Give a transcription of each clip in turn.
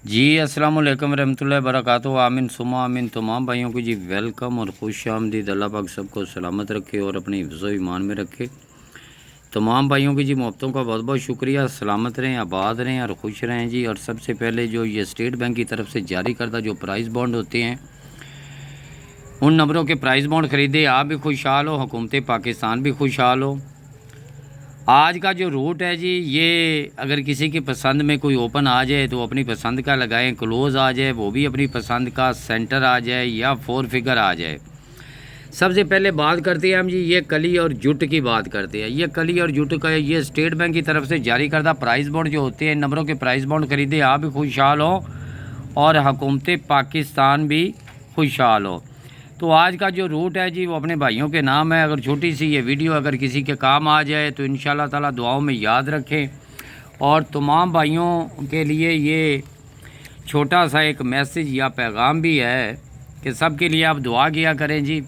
जी अस्सलाम वालेकुम रहमतुल्लाहि बरकातहू। आमीन सुमा आमीन। तमाम भाइयों को जी वेलकम और खुश आमदीद। अल्लाह पाक सबको सलामत रखे और अपनी हिफ्ज़ व ईमान में रखे। तमाम भाइयों की जी मोहब्बतों का बहुत बहुत शुक्रिया। सलामत रहें, आबाद रहें और खुश रहें जी। और सबसे पहले जो ये स्टेट बैंक की तरफ से जारी करदा जो प्राइस बॉन्ड होते हैं, उन नंबरों के प्राइस बॉन्ड ख़रीदे, आप भी खुशहाल हो, हुकूमत पाकिस्तान भी खुशहाल हो। आज का जो रूट है जी, ये अगर किसी की पसंद में कोई ओपन आ जाए तो अपनी पसंद का लगाएं, क्लोज़ आ जाए वो भी अपनी पसंद का, सेंटर आ जाए या 4 फिगर आ जाए। सबसे पहले बात करते हैं हम जी, ये कली और जुट की बात करते हैं। ये कली और जुट का ये स्टेट बैंक की तरफ से जारी करदा प्राइस बॉन्ड जो होते हैं, नंबरों के प्राइस बॉन्ड खरीदे, आप भी खुशहाल हो और हुकूमत पाकिस्तान भी खुशहाल हो। तो आज का जो रूट है जी वो अपने भाइयों के नाम है। अगर छोटी सी ये वीडियो अगर किसी के काम आ जाए तो इंशाल्लाह ताला दुआओं में याद रखें। और तमाम भाइयों के लिए ये छोटा सा एक मैसेज या पैगाम भी है कि सब के लिए आप दुआ किया करें जी।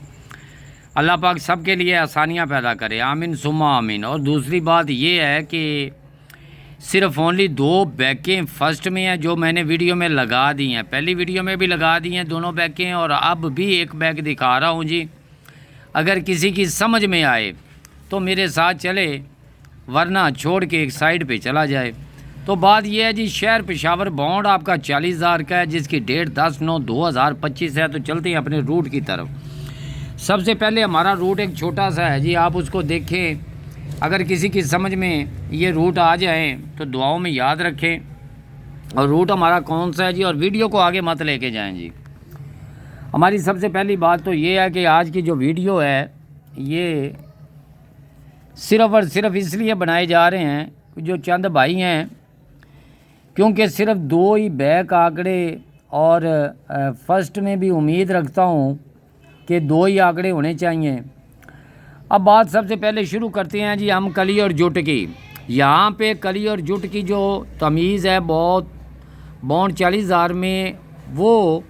अल्लाह पाक सब के लिए आसानियाँ पैदा करे, आमीन सुम्मा आमीन। और दूसरी बात ये है कि सिर्फ ओनली 2 बैकें फर्स्ट में हैं जो मैंने वीडियो में लगा दी हैं, पहली वीडियो में भी लगा दी हैं दोनों बैकें, और अब भी एक बैक दिखा रहा हूँ जी। अगर किसी की समझ में आए तो मेरे साथ चले, वरना छोड़ के एक साइड पे चला जाए। तो बात यह है जी, शहर पेशावर बॉन्ड आपका 40,000 का है, जिसकी डेट 10/9/2025 है। तो चलते हैं अपने रूट की तरफ। सबसे पहले हमारा रूट एक छोटा सा है जी, आप उसको देखें। अगर किसी की समझ में ये रूट आ जाए तो दुआओं में याद रखें। और रूट हमारा कौन सा है जी, और वीडियो को आगे मत लेके जाएं जी। हमारी सबसे पहली बात तो ये है कि आज की जो वीडियो है ये सिर्फ़ और सिर्फ इसलिए बनाए जा रहे हैं जो चंद भाई हैं, क्योंकि सिर्फ 2 ही बैक आंकड़े, और फर्स्ट में भी उम्मीद रखता हूँ कि 2 ही आंकड़े होने चाहिए। अब बात सबसे पहले शुरू करते हैं जी हम कली और जुट की। यहाँ पे कली और जुट की जो तमीज़ है, बहुत बॉन्ड 40,000 में वो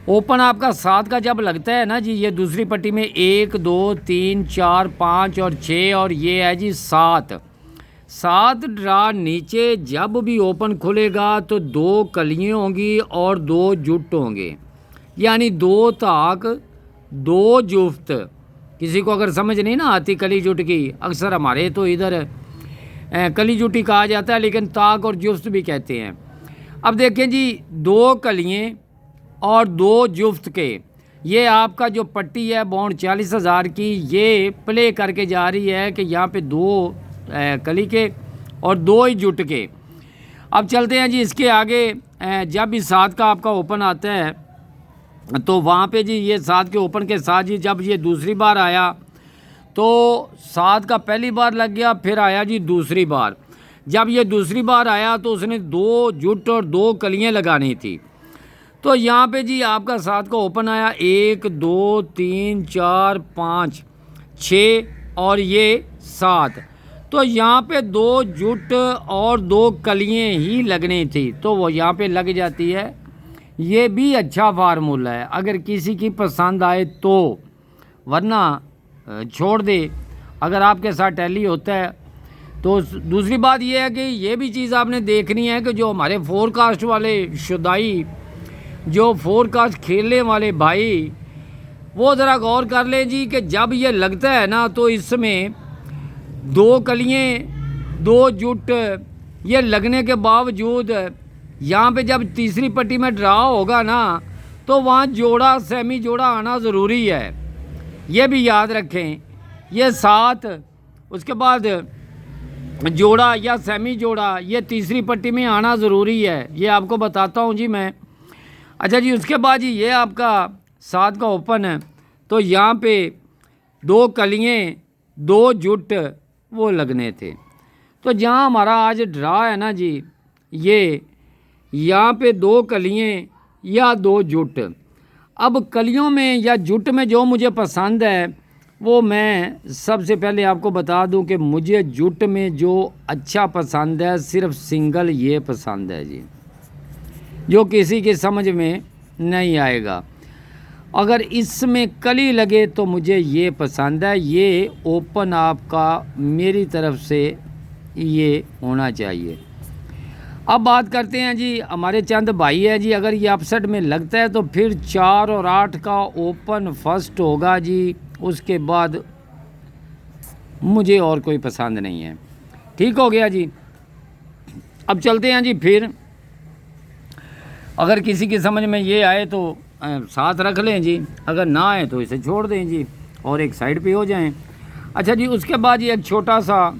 ओपन आपका 7 का जब लगता है ना जी, ये दूसरी पट्टी में 1 2 3 4 5 और 6, और ये है जी 7 ड्रा नीचे जब भी ओपन खुलेगा तो 2 कलियाँ होंगी और 2 जुट होंगे, यानी 2 ताक 2 जुफ्त। किसी को अगर समझ नहीं ना आती कली जुट की, अक्सर हमारे तो इधर कली जुटी कहा जाता है, लेकिन ताक और जुफ्त भी कहते हैं। अब देखें जी, 2 कलियाँ और 2 जुफ्त के, ये आपका जो पट्टी है बॉन्ड 40,000 की, ये प्ले करके जा रही है कि यहाँ पे 2 कली के और 2 ही जुट के। अब चलते हैं जी इसके आगे। जब भी 7 का आपका ओपन आता है तो वहाँ पे जी ये 7 के ओपन के साथ जी जब ये दूसरी बार आया तो 7 का पहली बार लग गया, फिर आया जी दूसरी बार। जब ये दूसरी बार आया तो उसने 2 जुट और 2 कलियाँ लगानी थी। तो यहाँ पे जी आपका 7 का ओपन आया, 1 2 3 4 5 6 और ये 7। तो यहाँ पे 2 जुट और 2 कलियाँ ही लगनी थी, तो वो यहाँ पे लग जाती है। ये भी अच्छा फार्मूला है अगर किसी की पसंद आए तो, वरना छोड़ दे अगर आपके साथ टैली होता है तो। दूसरी बात ये है कि ये भी चीज़ आपने देखनी है कि जो हमारे फोरकास्ट वाले शुदाई, जो फोरकास्ट खेलने वाले भाई, वो ज़रा गौर कर ले जी कि जब ये लगता है ना तो इसमें 2 कलियाँ 2 जुट ये लगने के बावजूद यहाँ पे जब तीसरी पट्टी में ड्रा होगा ना तो वहाँ जोड़ा, सेमी जोड़ा आना ज़रूरी है, ये भी याद रखें। ये 7 उसके बाद जोड़ा या सेमी जोड़ा ये तीसरी पट्टी में आना ज़रूरी है, ये आपको बताता हूँ जी मैं। अच्छा जी, उसके बाद जी ये आपका 7 का ओपन है, तो यहाँ पे 2 कलियाँ 2 जुट वो लगने थे। तो जहाँ हमारा आज ड्रा है ना जी, ये यहाँ पे 2 कलियाँ या 2 जुट। अब कलियों में या जुट में जो मुझे पसंद है वो मैं सबसे पहले आपको बता दूं कि मुझे जुट में जो अच्छा पसंद है सिर्फ सिंगल ये पसंद है जी, जो किसी की समझ में नहीं आएगा। अगर इसमें कली लगे तो मुझे ये पसंद है, ये ओपन आपका मेरी तरफ से ये होना चाहिए। अब बात करते हैं जी, हमारे चंद भाई है जी, अगर ये अपसेट में लगता है तो फिर 4 और 8 का ओपन फर्स्ट होगा जी, उसके बाद मुझे और कोई पसंद नहीं है। ठीक हो गया जी। अब चलते हैं जी, फिर अगर किसी की समझ में ये आए तो साथ रख लें जी, अगर ना आए तो इसे छोड़ दें जी और एक साइड पे हो जाएं। अच्छा जी, उसके बाद ये एक छोटा सा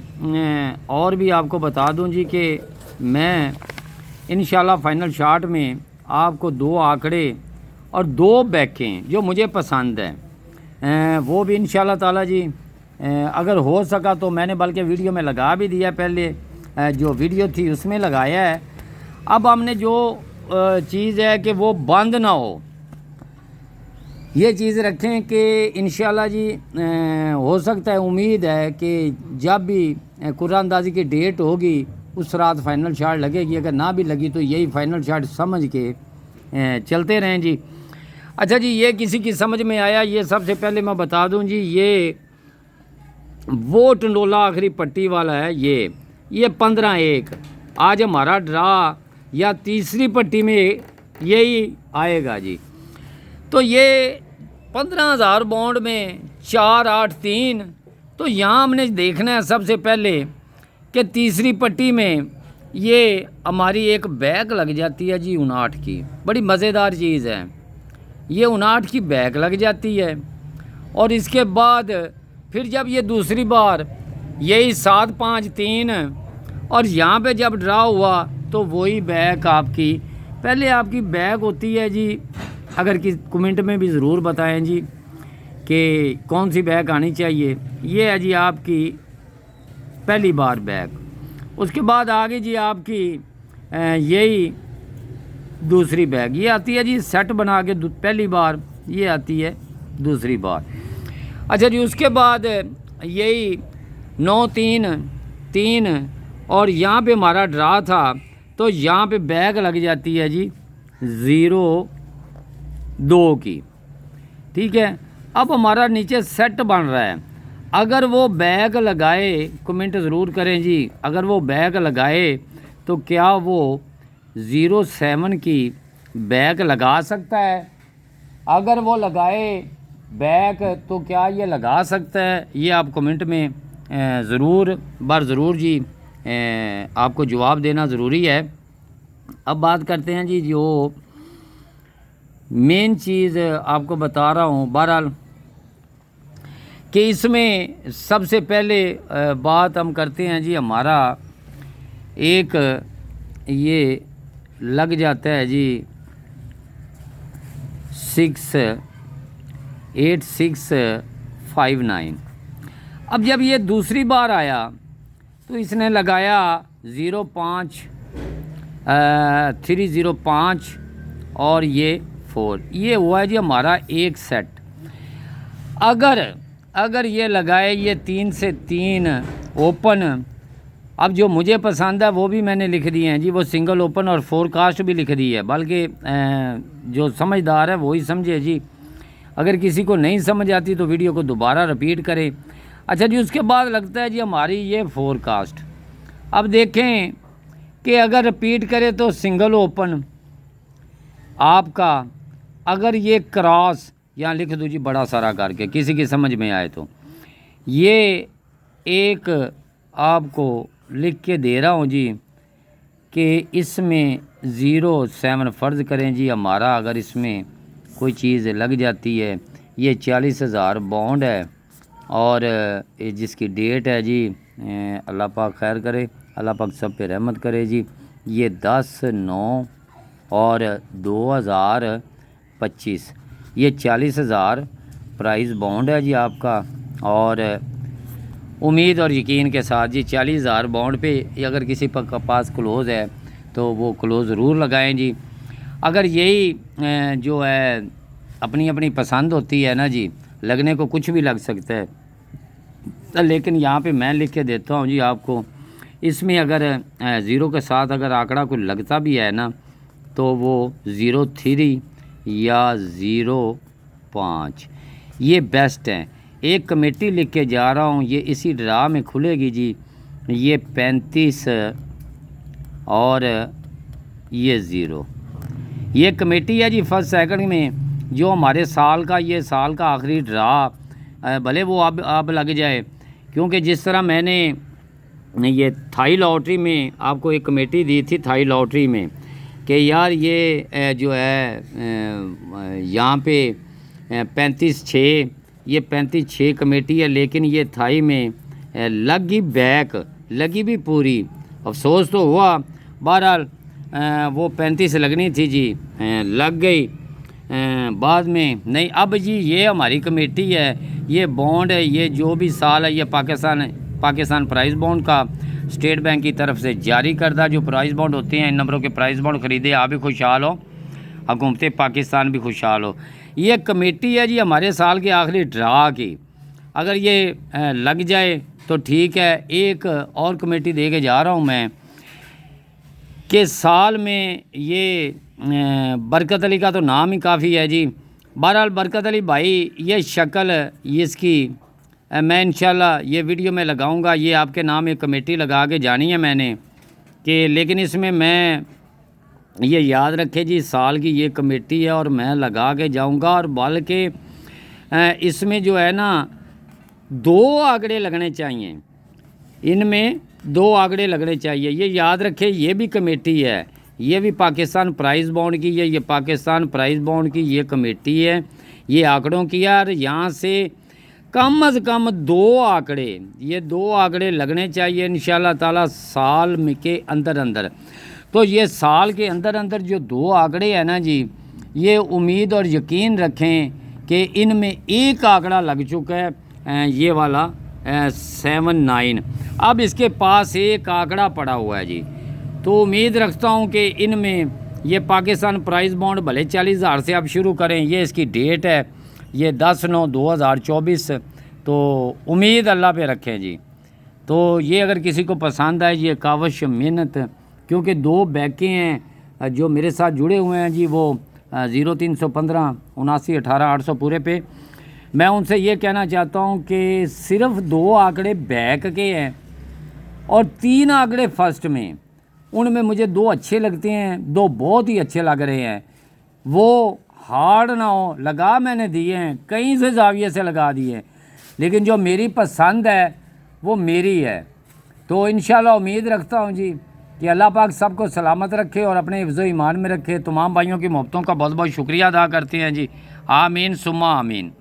और भी आपको बता दूं जी कि मैं इंशाल्लाह फाइनल शॉट में आपको 2 आंकड़े और 2 बैकें जो मुझे पसंद है वो भी इंशाल्लाह ताला जी अगर हो सका तो मैंने बल्कि वीडियो में लगा भी दिया, पहले जो वीडियो थी उसमें लगाया है। अब हमने जो चीज़ है कि वो बंद ना हो, ये चीज़ रखें कि इंशाल्लाह जी हो सकता है, उम्मीद है कि जब भी कुरानंदाजी की डेट होगी उस रात फाइनल शॉट लगेगी। अगर ना भी लगी तो यही फाइनल शॉट समझ के चलते रहें जी। अच्छा जी, ये किसी की समझ में आया, ये सबसे पहले मैं बता दूं जी, ये वो टंडोला आखिरी पट्टी वाला है, ये 15-1 आज हमारा ड्रा या तीसरी पट्टी में यही आएगा जी। तो ये 15,000 बॉन्ड में 4-8-3, तो यहाँ हमने देखना है सबसे पहले कि तीसरी पट्टी में ये हमारी एक बैक लग जाती है जी 59 की, बड़ी मज़ेदार चीज़ है, ये 59 की बैक लग जाती है। और इसके बाद फिर जब ये दूसरी बार यही 7-5-3 और यहाँ पे जब ड्रा हुआ तो वही बैक आपकी, पहले आपकी बैक होती है जी, अगर कि कमेंट में भी ज़रूर बताएं जी कि कौन सी बैक आनी चाहिए। ये है जी आपकी पहली बार बैक, उसके बाद आगे जी आपकी यही दूसरी बैक, ये आती है जी सेट बना के पहली बार, ये आती है दूसरी बार। अच्छा जी, उसके बाद यही 9-3-3 और यहाँ पे हमारा ड्रा था तो यहाँ पे बैक लग जाती है जी 0-2 की। ठीक है, अब हमारा नीचे सेट बन रहा है, अगर वो बैक लगाए, कमेंट ज़रूर करें जी, अगर वो बैक लगाए तो क्या वो 0-7 की बैक लगा सकता है? अगर वो लगाए बैक तो क्या ये लगा सकता है? ये आप कमेंट में ज़रूर जी आपको जवाब देना ज़रूरी है। अब बात करते हैं जी, जो मेन चीज़ आपको बता रहा हूँ, बहरहाल कि इसमें सबसे पहले बात हम करते हैं जी, हमारा एक ये लग जाता है जी 6-8-6-5-9। अब जब ये दूसरी बार आया तो इसने लगाया 0-5-3-0-5 और ये 4, ये हुआ है जी हमारा एक सेट। अगर ये लगाए ये 3 से 3 ओपन, अब जो मुझे पसंद है वो भी मैंने लिख दिए हैं जी, वो सिंगल ओपन और फोरकास्ट भी लिख दी है, बल्कि जो समझदार है वही समझे जी, अगर किसी को नहीं समझ आती तो वीडियो को दोबारा रिपीट करें। अच्छा जी, उसके बाद लगता है जी हमारी ये फोरकास्ट। अब देखें कि अगर रिपीट करें तो सिंगल ओपन आपका, अगर ये क्रॉस यहाँ लिख दूँ जी बड़ा सारा करके, किसी की समझ में आए तो, ये एक आपको लिख के दे रहा हूँ जी कि इसमें 0-7 फ़र्ज़ करें जी हमारा, अगर इसमें कोई चीज़ लग जाती है, ये 40,000 बॉन्ड है और जिसकी डेट है जी अल्लाह पाक खैर करे, अल्लाह पाक सब पे रहमत करे जी, ये 10/9 और 2025, ये 40,000 प्राइस बॉन्ड है जी आपका। और उम्मीद और यकीन के साथ जी 40,000 बॉन्ड पे अगर किसी का पास क्लोज़ है तो वो क्लोज़ ज़रूर लगाएं जी। अगर यही जो है अपनी अपनी पसंद होती है ना जी, लगने को कुछ भी लग सकता है, लेकिन यहाँ पे मैं लिख के देता हूँ जी आपको, इसमें अगर 0 के साथ अगर आंकड़ा कोई लगता भी है ना तो वो 0-3 या 0-5 ये बेस्ट हैं। एक कमेटी लिख के जा रहा हूँ, ये इसी ड्रा में खुलेगी जी, ये 35 और ये ज़ीरो। ये कमेटी है जी फर्स्ट सेकंड में, जो हमारे साल का, ये साल का आखिरी ड्रा, भले वो अब लग जाए, क्योंकि जिस तरह मैंने ये थाई लॉटरी में आपको एक कमेटी दी थी थाई लॉटरी में कि यार ये जो है यहाँ पे 35-6, ये 35-6 कमेटी है, लेकिन ये थाई में लगी बैक, लगी भी पूरी। अफसोस तो हुआ, बहरहाल वो 35 लगनी थी जी, लग गई बाद में नहीं। अब जी ये हमारी कमेटी है, ये बॉन्ड है, ये जो भी साल है, ये पाकिस्तान प्राइस बॉन्ड का स्टेट बैंक की तरफ से जारी करदा जो प्राइस बॉन्ड होते हैं, इन नंबरों के प्राइस बॉन्ड ख़रीदे, आप भी खुशहाल हो, हुकूमत पाकिस्तान भी खुशहाल हो। ये कमेटी है जी हमारे साल के आखिरी ड्रा की, अगर ये लग जाए तो ठीक है। एक और कमेटी दे के जा रहा हूँ मैं कि साल में ये बरकत अली का तो नाम ही काफ़ी है जी। बहरहाल बरकत अली भाई, ये शक्ल इसकी मैं इंशाल्लाह ये वीडियो में लगाऊंगा, ये आपके नाम एक कमेटी लगा के जानी है मैंने कि, लेकिन इसमें मैं ये याद रखे जी साल की ये कमेटी है और मैं लगा के जाऊंगा। और बल्कि इसमें जो है ना 2 आंकड़े लगने चाहिए, इनमें 2 आंकड़े लगने चाहिए, ये याद रखें। ये भी कमेटी है, ये भी पाकिस्तान प्राइस बॉन्ड की है, ये पाकिस्तान प्राइस बॉन्ड की ये कमेटी है, ये आंकड़ों की है। और यहाँ से कम अज़ कम 2 आंकड़े, ये 2 आंकड़े लगने चाहिए इंशाल्लाह ताला साल में के अंदर अंदर। तो ये साल के अंदर अंदर जो 2 आंकड़े हैं ना जी, ये उम्मीद और यकीन रखें कि इनमें एक आंकड़ा लग चुका है, ये वाला 79। अब इसके पास एक आंकड़ा पड़ा हुआ है जी, तो उम्मीद रखता हूँ कि इनमें ये पाकिस्तान प्राइस बॉन्ड भले 40,000 से अब शुरू करें, ये इसकी डेट है, ये 10/9/2024। तो उम्मीद अल्लाह पे रखें जी। तो ये अगर किसी को पसंद आए, ये कावश मेहनत, क्योंकि 2 बैकें हैं जो मेरे साथ जुड़े हुए हैं जी, वो 0315 79 18 800 पूरे पे। मैं उनसे ये कहना चाहता हूँ कि सिर्फ 2 आंकड़े बैक के हैं और 3 आंकड़े फर्स्ट में, उनमें मुझे 2 अच्छे लगते हैं, 2 बहुत ही अच्छे लग रहे हैं। वो हार्ड ना हो, लगा मैंने दिए हैं, कहीं से जाविये से लगा दिए, लेकिन जो मेरी पसंद है वो मेरी है। तो इंशाल्लाह उम्मीद रखता हूँ जी कि अल्लाह पाक सबको सलामत रखे और अपने हिफ्ज़ ईमान में रखे। तमाम भाइयों की मोहब्बतों का बहुत बहुत शुक्रिया अदा करते हैं जी। आमीन सुम्मा आमीन।